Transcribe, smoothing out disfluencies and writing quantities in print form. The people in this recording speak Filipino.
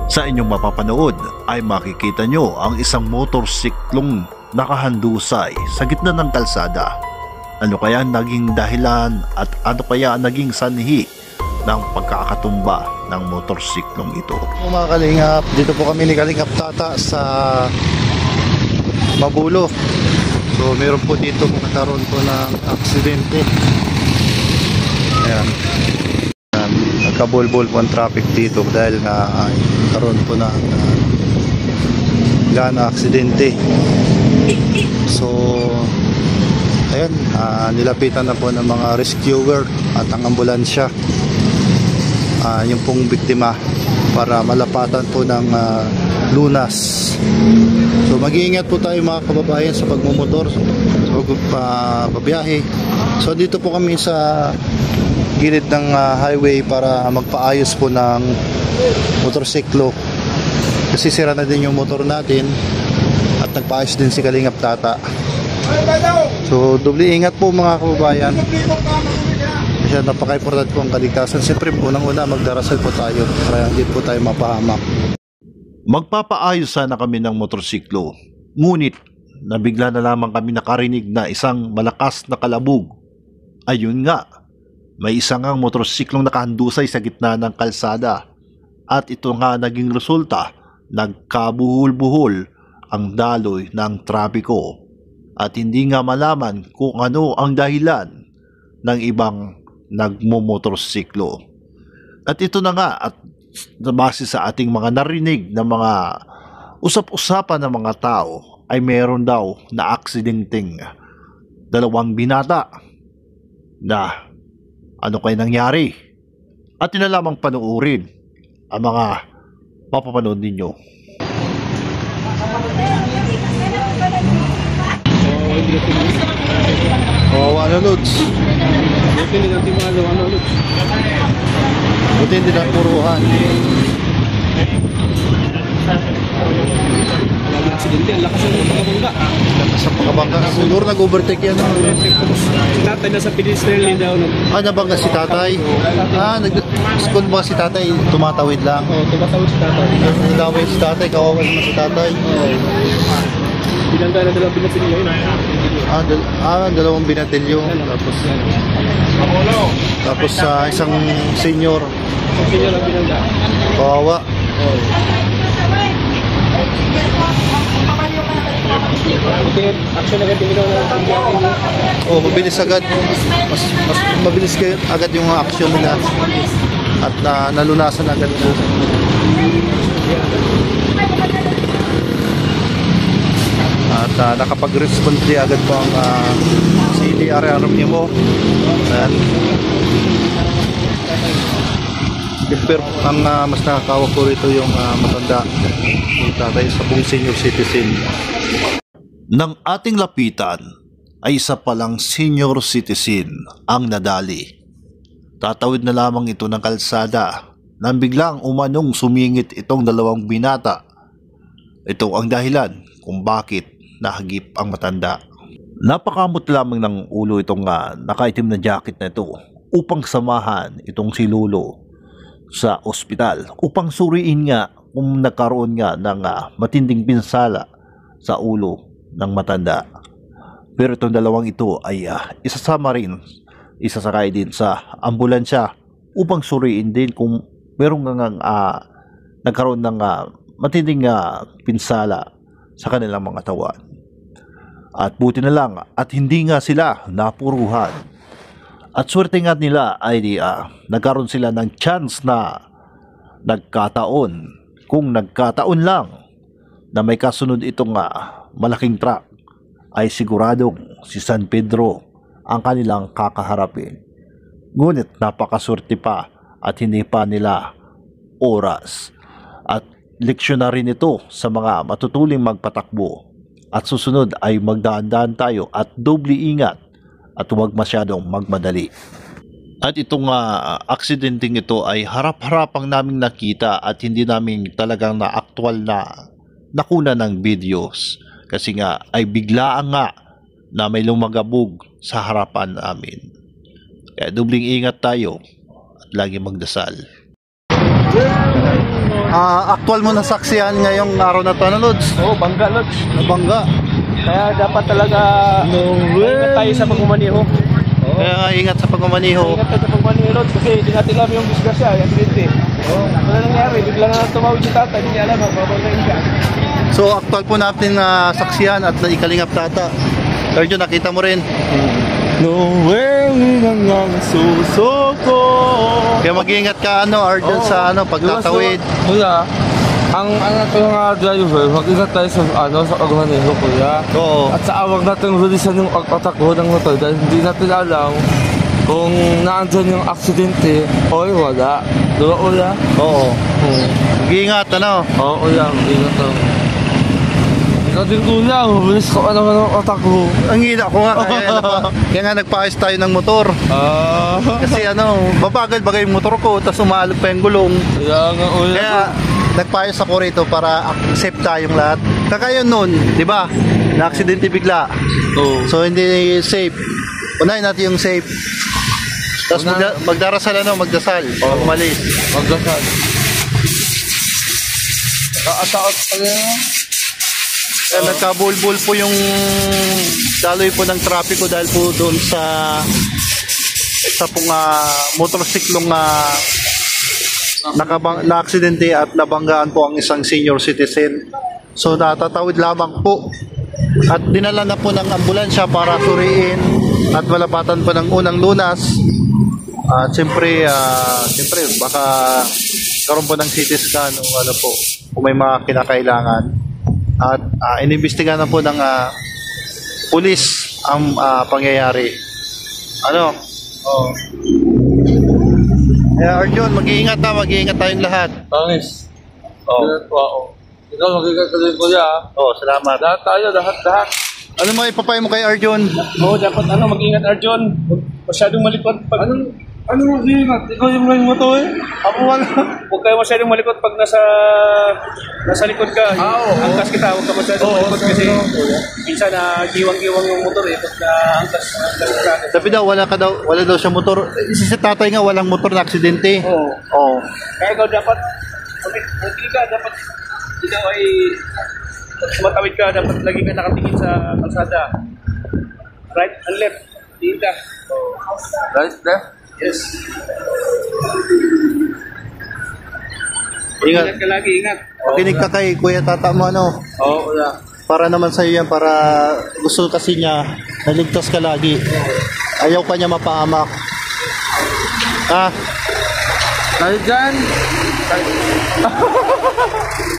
Sa inyong mapapanood ay makikita nyo ang isang motorsiklong nakahandusay sa gitna ng kalsada. Ano kaya naging dahilan at ano kaya naging sanhi ng pagkakatumba ng motorsiklong ito? Mga kalingap, dito po kami ni Kalingap Tata sa Mabulo. So meron po dito nagkaroon po ng aksidente. Ayan. Nagkabulbul po ang traffic dito dahil nga nagkaroon po ng aksidente. So ayan, nilapitan na po ng mga rescuer at ang ambulansya yung pong biktima para malapatan po ng lunas. So mag-iingat po tayo mga kababayan sa pagmumotor, sa pagbabiyahe. So dito po kami sa gilid ng highway para magpaayos po ng motorsiklo kasi sira na din yung motor natin at nagpaayos din si Kalingap Tata. So doble ingat po mga kababayan kasi napaka-important po ang kaligtasan. Siyempre po unang-una magdarasal po tayo para hindi po tayo mapahamak. Magpapaayos sana kami ng motorsiklo, ngunit nabigla na lamang kami nakarinig na isang malakas na kalabog. Ayun nga, may isang ngang motorsiklong nakahandusay sa gitna ng kalsada at ito nga naging resulta, nagkabuhol-buhol ang daloy ng trapiko at hindi nga malaman kung ano ang dahilan ng ibang nagmomotorsiklo. At ito na nga, at base sa ating mga narinig na mga usap-usapan ng mga tao ay meron daw na aksidenteng dalawang binata na ano kaya nangyari. At yun na lamang panuorin ang mga mapapanood ninyo. Ano Lods? Buti hindi natin malo, Lods? Buti hindi na puruhan. Walang aksidente, ang lakas ng pagkabangga. Lakas ng pagkabangga. Siguro nag-overtake yan. Si tatay nasa pedestrian lane daw. Nabangga si tatay. Nag-school ba si tatay? Tumatawid lang. Oo, tumatawid si tatay. Nadamay si tatay, kawawa naman si tatay. Binangga na dalawang binatilyo yun. Dalawang binatilyo. Tapos isang senior. Ang senior ang binangga. Kawawa. Action agad yung ginawa ng pagbiyakin. Mabilis agad. Mas mabilis kayo agad yung action nila. At nalunasan agad po. At nakapag-respond din agad po ang CDRRM mo. Pero ang mas nakakawa po rito yung matanda yung tatay sa buong senior citizen. Nang ating lapitan ay isa palang senior citizen ang nadali. Tatawid na lamang ito ng kalsada nang biglang umanong sumingit itong dalawang binata. Ito ang dahilan kung bakit nahagip ang matanda. Napakamot lamang ng ulo itong nakaitim na jacket na ito upang samahan itong si Lolo sa ospital upang suriin nga kung nagkaroon nga ng matinding pinsala sa ulo ng matanda. Pero itong dalawang ito ay isasama rin, isasakay din sa ambulansya upang suriin din kung merong nagkaroon ng matinding pinsala sa kanilang mga katawan. At buti na lang at hindi nga sila napuruhan. At swerte nga nila ay nagkaroon sila ng chance na nagkataon. Kung nagkataon lang na may kasunod itong malaking truck, ay siguradong si San Pedro ang kanilang kakaharapin. Ngunit napakaswerte pa at hindi pa nila oras. At leksyon na rin ito sa mga matutuling magpatakbo. At susunod ay magdaan-daan tayo at doble ingat at huwag masyadong magmadali. At itong aksidenteng ito ay harap-harapang naming nakita at hindi namin talagang na actual na nakuna ng videos. Kasi nga ay biglaan nga na may lumagabog sa harapan namin. Kaya dubling ingat tayo at lagi magdasal. Actual mo nasaksihan ngayong araw na to, ano, Lods? Oo, bangga, Lods. Nabangga. Kaya dapat talaga ingat tayo sa pagmamaniho. Kaya nga, ingat sa pagmamaniho. Ingat tayo sa pagmamaniho, Lods, kasi hindi natin alam yung disgrasya, yung aksidente. Wala nangyari, bigla na tumawid si tata, hindi niya alam, mababantayin siya. So, actual po natin na saksihan at ikalingap tata. Arjun, nakita mo rin. Nowhere ang susuko. Kaya mag-iingat ka, Arjun, sa pagtatawid. Kuya, ang natin mga driver, mag-ingat tayo sa pagmaniho, kuya. Oo. At sa awag natin releasan yung pagpatakbo ng motor dahil hindi natin alam kung naandyan yung aksidente o wala. Diba, kuya? Oo. Mag-iingat, Oo, kuya, mag-ingat lang. Ikaw din, kuya, mabilis ka naman ang patakbo. Ang hina ko nga, kaya nga nagpaayos tayo ng motor. Kasi babagal bagay yung motor ko, tapos umaalog pa yung gulong. Kaya nga, kuya. Kaya nagpaayos ako rito para safe tayong lahat. Kakayon nun, di ba? Na-aksidente bigla. Oo. So hindi safe. Unahin natin yung safe. Tapos magdarasal magdasal. Pag umalis. Magdasal. Nakataot pa rin. Kaya nagkabulbul po yung daloy po ng trapiko dahil po doon sa pong motorsiklong na-aksidente at nabanggaan po ang isang senior citizen. So natatawid lamang po at dinala na po ng ambulansya para suriin at malapatan po ng unang lunas. At siyempre baka karoon po ng CT scan o po kung may mga kinakailangan. At inimbestigahan na po ng pulis ang pangyayari. Kaya Arjun, mag-iingat tayong lahat. Pangis. Oo. Ikaw, mag-iingat ka din, kuya. Salamat. Lahat tayo, lahat. Ano mo ipapay mo kay Arjun? Oo, dapat mag-ingat, Arjun. Masyadong malikot pag... Ano mag-iingat? Ikaw yung line mo to eh. Ako wala. Huwag kayo masyadong malikot pag nasa likod ka. Angkas kita, huwag ka masyadong malikot kasi minsan giwang-giwang yung motor pag angkas ka. Sabi daw, wala daw siya motor. Si tatay nga, walang motor na aksidente. Oo. Kaya ikaw dapat, dapat ikaw ay pag sumatawid ka, dapat lagi ka nakatingin sa kalsada. Right and left. Tingin ka. Right, left? Yes. Ingat ka lagi, ingat. Makinig ka kay Kuya Tata mo, Oo, kuya. para naman sa'yo yan, para gusto kasi niya, naligtas ka lagi. Ayaw ka niya mapahamak. Tayo dyan.